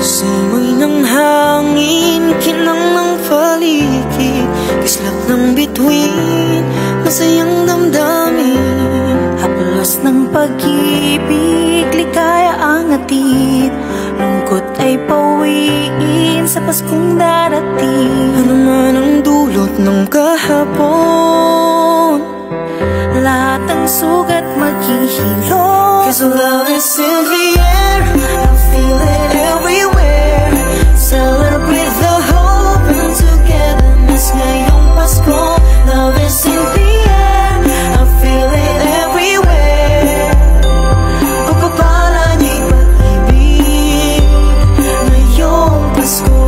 Simoy ng hangin, kinang ng paligid, kislap ng bituin, masayang damdamin. Haplos ng pag-ibig, ligaya ang atid, lungkot ay pawiin sa Paskong darating. Ano man ang dulot ng kahapon, lahat ng sugat maghihilom. 'Cause love is in the air, I feel it everywhere. Celebrate the hope and togetherness ngayong Pasko. Love is in the air, I feel it everywhere. Pagpapala niya'y pag-ibig ngayong Pasko.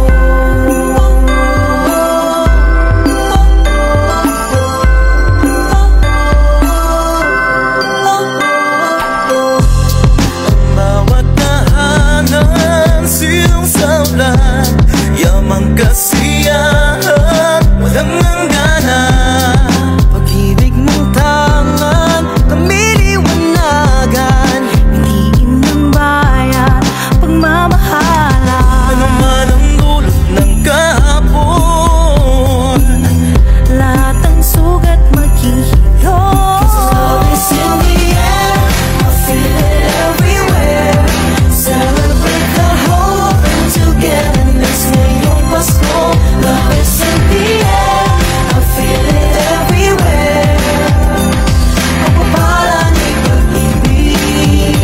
Yamang kasiyahan, walang hangganan. Pag-ibig mong tangan, kamiliwanagan. Piliin ng bayan, pagmamahalan. Ano man ang dulot ng kahapon, lahat ng sugat maghihilom. 'Cause love is in the air, I feel it everywhere. Celebrate the hope and togetherness ngayong Pasko. Love is in the air, I feel it everywhere. Pagpapala niya'y pag-ibig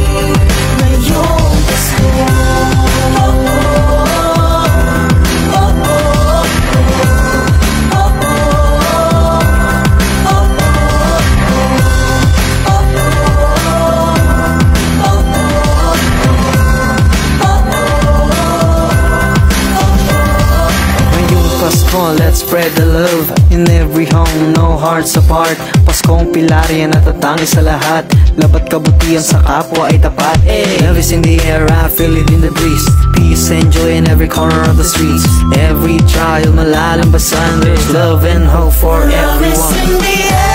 ngayong Pasko. Pasko, let's spread the love in every home, no hearts apart. Paskong pilari yan natatangi sa lahat, labat kabutihan sa kapwa ay tapat. Love is in the air, I feel it in the breeze. Peace and joy in every corner of the streets. Every trial malalambasan, there's love and hope for Love is everyone. in the air.